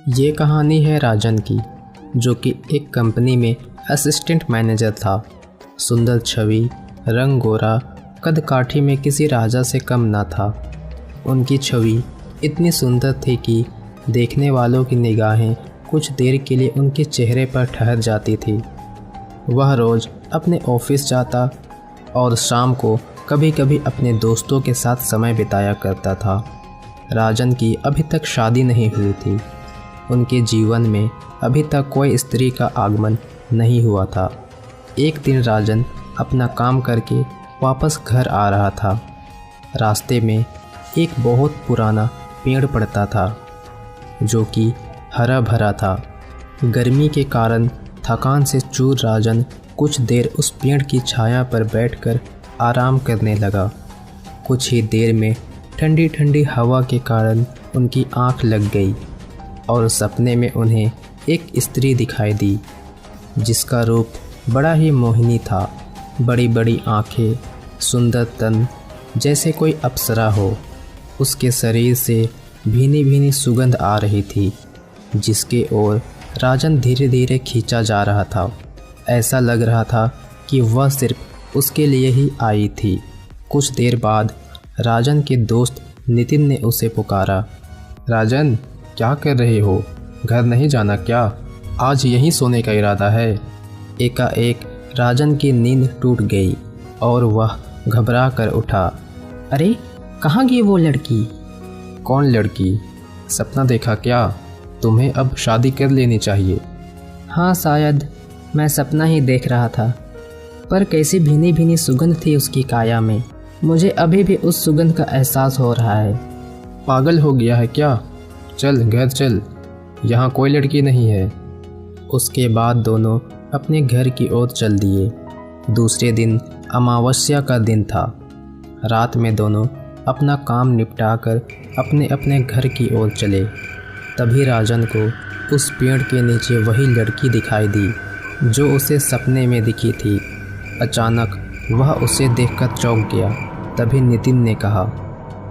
ये कहानी है राजन की, जो कि एक कंपनी में असिस्टेंट मैनेजर था। सुंदर छवि, रंग गोरा, कद काठी में किसी राजा से कम ना था। उनकी छवि इतनी सुंदर थी कि देखने वालों की निगाहें कुछ देर के लिए उनके चेहरे पर ठहर जाती थी। वह रोज़ अपने ऑफिस जाता और शाम को कभी कभी अपने दोस्तों के साथ समय बिताया करता था। राजन की अभी तक शादी नहीं हुई थी। उनके जीवन में अभी तक कोई स्त्री का आगमन नहीं हुआ था। एक दिन राजन अपना काम करके वापस घर आ रहा था। रास्ते में एक बहुत पुराना पेड़ पड़ता था, जो कि हरा भरा था। गर्मी के कारण थकान से चूर राजन कुछ देर उस पेड़ की छाया पर बैठकर आराम करने लगा। कुछ ही देर में ठंडी ठंडी हवा के कारण उनकी आंख लग गई और सपने में उन्हें एक स्त्री दिखाई दी, जिसका रूप बड़ा ही मोहिनी था। बड़ी बड़ी आंखें, सुंदर तन, जैसे कोई अप्सरा हो। उसके शरीर से भीनी भीनी सुगंध आ रही थी, जिसके ओर राजन धीरे धीरे खींचा जा रहा था। ऐसा लग रहा था कि वह सिर्फ उसके लिए ही आई थी। कुछ देर बाद राजन के दोस्त नितिन ने उसे पुकारा। राजन, क्या कर रहे हो? घर नहीं जाना क्या? आज यहीं सोने का इरादा है? एकाएक राजन की नींद टूट गई और वह घबरा कर उठा। अरे, कहाँ गई वो लड़की? कौन लड़की? सपना देखा क्या? तुम्हें अब शादी कर लेनी चाहिए। हाँ, शायद मैं सपना ही देख रहा था, पर कैसी भीनी भीनी सुगंध थी उसकी काया में। मुझे अभी भी उस सुगंध का एहसास हो रहा है। पागल हो गया है क्या? चल घर चल, यहाँ कोई लड़की नहीं है। उसके बाद दोनों अपने घर की ओर चल दिए। दूसरे दिन अमावस्या का दिन था। रात में दोनों अपना काम निपटाकर अपने अपने घर की ओर चले। तभी राजन को उस पेड़ के नीचे वही लड़की दिखाई दी, जो उसे सपने में दिखी थी। अचानक वह उसे देखकर चौंक गया। तभी नितिन ने कहा,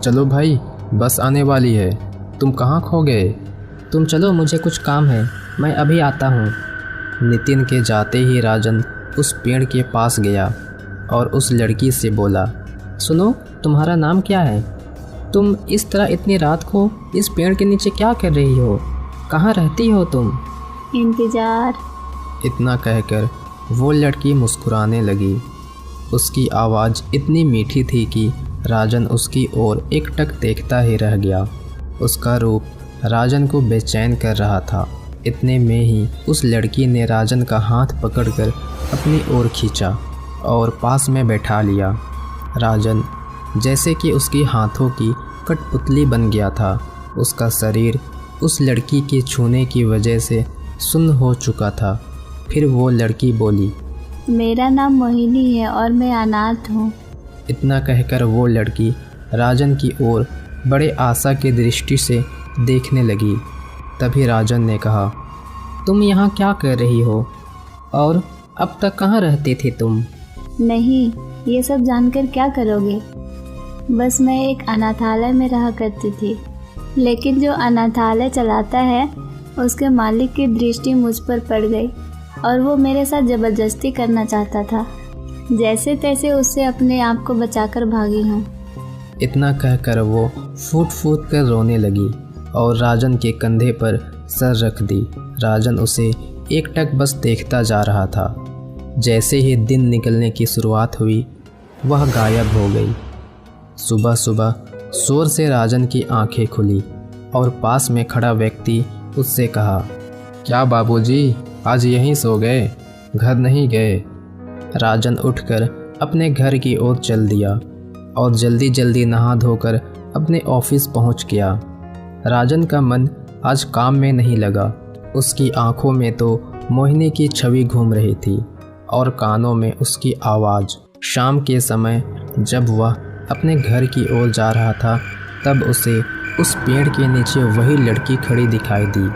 चलो भाई, बस आने वाली है। तुम कहाँ खो गए? तुम चलो, मुझे कुछ काम है, मैं अभी आता हूँ। नितिन के जाते ही राजन उस पेड़ के पास गया और उस लड़की से बोला, सुनो, तुम्हारा नाम क्या है? तुम इस तरह इतनी रात को इस पेड़ के नीचे क्या कर रही हो? कहाँ रहती हो तुम? इंतज़ार। इतना कहकर वो लड़की मुस्कुराने लगी। उसकी आवाज़ इतनी मीठी थी कि राजन उसकी ओर एकटक देखता ही रह गया। उसका रूप राजन को बेचैन कर रहा था। इतने में ही उस लड़की ने राजन का हाथ पकड़कर अपनी ओर खींचा और पास में बैठा लिया। राजन जैसे कि उसकी हाथों की कठपुतली बन गया था। उसका शरीर उस लड़की के छूने की वजह से सुन्न हो चुका था। फिर वो लड़की बोली, मेरा नाम मोहिनी है और मैं अनाथ हूँ। इतना कहकर वो लड़की राजन की ओर बड़े आशा की दृष्टि से देखने लगी। तभी राजन ने कहा, तुम यहाँ क्या कर रही हो और अब तक कहाँ रहती थी तुम? नहीं, ये सब जानकर क्या करोगे? बस मैं एक अनाथालय में रहा करती थी, लेकिन जो अनाथालय चलाता है उसके मालिक की दृष्टि मुझ पर पड़ गई और वो मेरे साथ ज़बरदस्ती करना चाहता था। जैसे तैसे उससे अपने आप को बचाकर भागी हूँ। इतना कहकर वो फूट फूट कर रोने लगी और राजन के कंधे पर सर रख दी। राजन उसे एकटक बस देखता जा रहा था। जैसे ही दिन निकलने की शुरुआत हुई, वह गायब हो गई। सुबह सुबह शोर से राजन की आंखें खुली और पास में खड़ा व्यक्ति उससे कहा, क्या बाबूजी, आज यहीं सो गए? घर नहीं गए? राजन उठकर अपने घर की ओर चल दिया और जल्दी जल्दी नहा धोकर अपने ऑफिस पहुंच गया। राजन का मन आज काम में नहीं लगा। उसकी आंखों में तो मोहिनी की छवि घूम रही थी और कानों में उसकी आवाज़। शाम के समय जब वह अपने घर की ओर जा रहा था, तब उसे उस पेड़ के नीचे वही लड़की खड़ी दिखाई दी।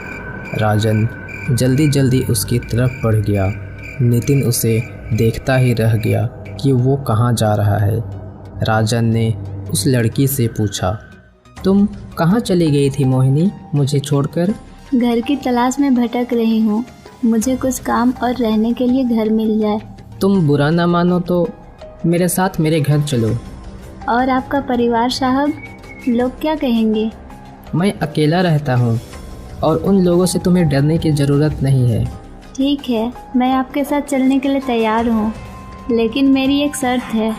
राजन जल्दी जल्दी उसकी तरफ बढ़ गया। नितिन उसे देखता ही रह गया कि वो कहाँ जा रहा है। राजन ने उस लड़की से पूछा, तुम कहाँ चली गई थी मोहिनी, मुझे छोड़कर? घर की तलाश में भटक रही हूँ। मुझे कुछ काम और रहने के लिए घर मिल जाए। तुम बुरा ना मानो तो मेरे साथ मेरे घर चलो। और आपका परिवार साहब, लोग क्या कहेंगे? मैं अकेला रहता हूँ और उन लोगों से तुम्हें डरने की ज़रूरत नहीं है। ठीक है, मैं आपके साथ चलने के लिए तैयार हूँ, लेकिन मेरी एक शर्त है।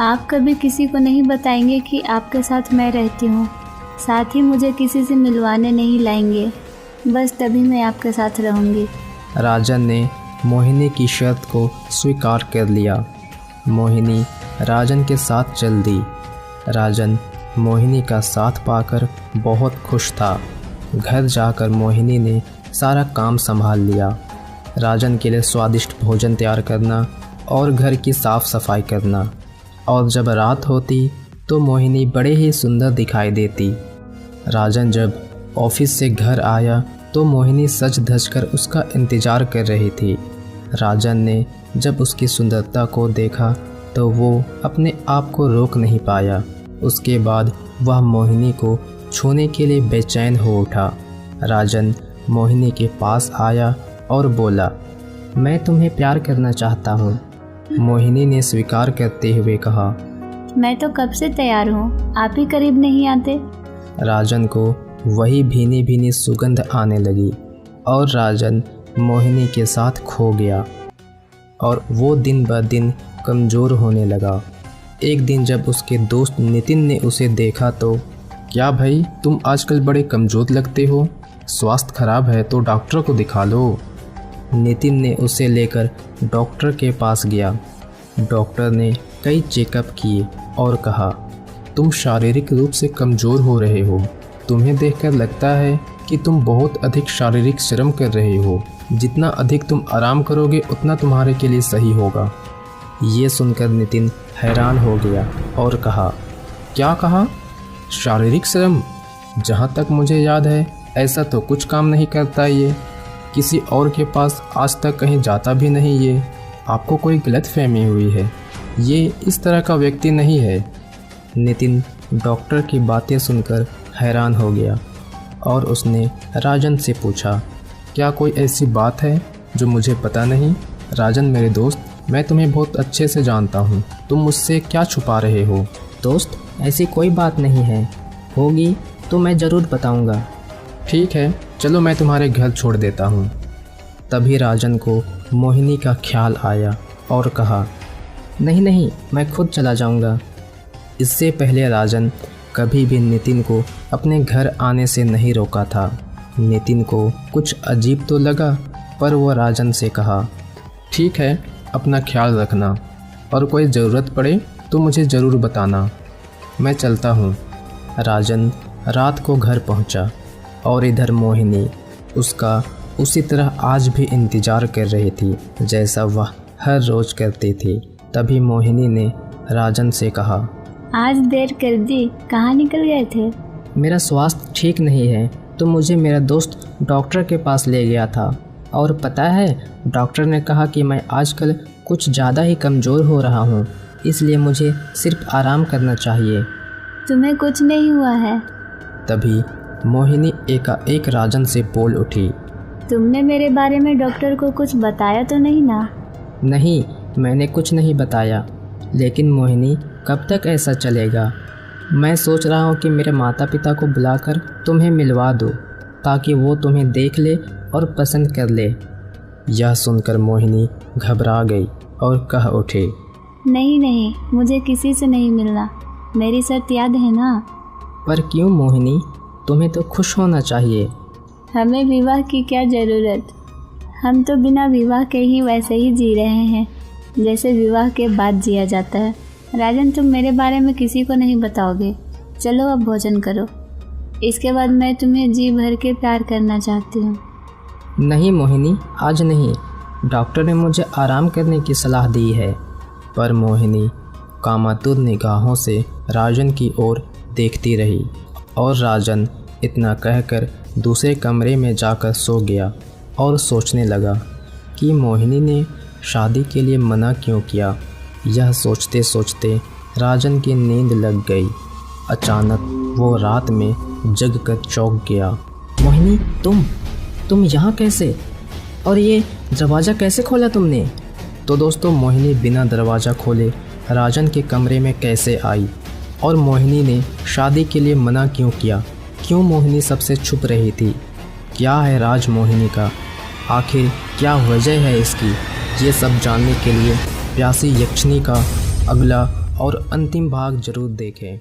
आप कभी किसी को नहीं बताएंगे कि आपके साथ मैं रहती हूँ। साथ ही मुझे किसी से मिलवाने नहीं लाएंगे। बस तभी मैं आपके साथ रहूँगी। राजन ने मोहिनी की शर्त को स्वीकार कर लिया। मोहिनी राजन के साथ चल दी। राजन मोहिनी का साथ पाकर बहुत खुश था। घर जाकर मोहिनी ने सारा काम संभाल लिया। राजन के लिए स्वादिष्ट भोजन तैयार करना और घर की साफ़ सफाई करना। और जब रात होती तो मोहिनी बड़े ही सुंदर दिखाई देती। राजन जब ऑफिस से घर आया तो मोहिनी सज धज कर उसका इंतज़ार कर रही थी। राजन ने जब उसकी सुंदरता को देखा तो वो अपने आप को रोक नहीं पाया। उसके बाद वह मोहिनी को छूने के लिए बेचैन हो उठा। राजन मोहिनी के पास आया और बोला, मैं तुम्हें प्यार करना चाहता हूँ। मोहिनी ने स्वीकार करते हुए कहा, मैं तो कब से तैयार हूँ, आप ही करीब नहीं आते। राजन को वही भीनी भीनी सुगंध आने लगी और राजन मोहिनी के साथ खो गया और वो दिन ब दिन कमज़ोर होने लगा। एक दिन जब उसके दोस्त नितिन ने उसे देखा तो, क्या भाई, तुम आजकल बड़े कमज़ोर लगते हो, स्वास्थ्य खराब है तो डॉक्टर को दिखा लो। नितिन ने उसे लेकर डॉक्टर के पास गया। डॉक्टर ने कई चेकअप किए और कहा, तुम शारीरिक रूप से कमज़ोर हो रहे हो। तुम्हें देखकर लगता है कि तुम बहुत अधिक शारीरिक श्रम कर रहे हो। जितना अधिक तुम आराम करोगे उतना तुम्हारे के लिए सही होगा। ये सुनकर नितिन हैरान हो गया और कहा, क्या कहा? शारीरिक श्रम? जहाँ तक मुझे याद है ऐसा तो कुछ काम नहीं करता ये। किसी और के पास आज तक कहीं जाता भी नहीं ये। आपको कोई गलतफहमी हुई है। ये इस तरह का व्यक्ति नहीं है। नितिन डॉक्टर की बातें सुनकर हैरान हो गया और उसने राजन से पूछा, क्या कोई ऐसी बात है जो मुझे पता नहीं? राजन मेरे दोस्त, मैं तुम्हें बहुत अच्छे से जानता हूँ। तुम मुझसे क्या छुपा रहे हो? दोस्त, ऐसी कोई बात नहीं है। होगी तो मैं ज़रूर बताऊँगा। ठीक है, चलो मैं तुम्हारे घर छोड़ देता हूँ। तभी राजन को मोहिनी का ख्याल आया और कहा, नहीं नहीं, मैं खुद चला जाऊँगा। इससे पहले राजन कभी भी नितिन को अपने घर आने से नहीं रोका था। नितिन को कुछ अजीब तो लगा, पर वह राजन से कहा, ठीक है, अपना ख्याल रखना और कोई ज़रूरत पड़े तो मुझे ज़रूर बताना। मैं चलता हूँ। राजन रात को घर पहुँचा और इधर मोहिनी उसका उसी तरह आज भी इंतज़ार कर रही थी जैसा वह हर रोज़ करती थी। तभी मोहिनी ने राजन से कहा, आज देर कर दी, कहाँ निकल गए थे? मेरा स्वास्थ्य ठीक नहीं है तो मुझे मेरा दोस्त डॉक्टर के पास ले गया था और पता है, डॉक्टर ने कहा कि मैं आजकल कुछ ज़्यादा ही कमज़ोर हो रहा हूँ, इसलिए मुझे सिर्फ आराम करना चाहिए। तुम्हें कुछ नहीं हुआ है? तभी मोहिनी एकाएक राजन से बोल उठी, तुमने मेरे बारे में डॉक्टर को कुछ बताया तो नहीं ना? नहीं, मैंने कुछ नहीं बताया। लेकिन मोहिनी, कब तक ऐसा चलेगा? मैं सोच रहा हूँ कि मेरे माता पिता को बुलाकर तुम्हें मिलवा दो ताकि वो तुम्हें देख ले और पसंद कर ले। यह सुनकर मोहिनी घबरा गई और कह उठे, नहीं नहीं, मुझे किसी से नहीं मिलना। मेरी शर्त याद है ना? पर क्यों मोहिनी, तुम्हें तो खुश होना चाहिए। हमें विवाह की क्या ज़रूरत? हम तो बिना विवाह के ही वैसे ही जी रहे हैं जैसे विवाह के बाद जिया जाता है। राजन, तुम मेरे बारे में किसी को नहीं बताओगे। चलो अब भोजन करो, इसके बाद मैं तुम्हें जी भर के प्यार करना चाहती हूँ। नहीं मोहिनी, आज नहीं। डॉक्टर ने मुझे आराम करने की सलाह दी है। पर मोहिनी कामातुर निगाहों से राजन की ओर देखती रही और राजन इतना कहकर दूसरे कमरे में जाकर सो गया और सोचने लगा कि मोहिनी ने शादी के लिए मना क्यों किया। यह सोचते सोचते राजन की नींद लग गई। अचानक वो रात में जग कर चौंक गया मोहिनी, तुम यहाँ कैसे? और ये दरवाज़ा कैसे खोला तुमने? तो दोस्तों, मोहिनी बिना दरवाज़ा खोले राजन के कमरे में कैसे आई और मोहिनी ने शादी के लिए मना क्यों किया? क्यों मोहिनी सबसे छुप रही थी? क्या है राज मोहिनी का? आखिर क्या वजह है इसकी? ये सब जानने के लिए प्यासी यक्षिणी का अगला और अंतिम भाग जरूर देखें।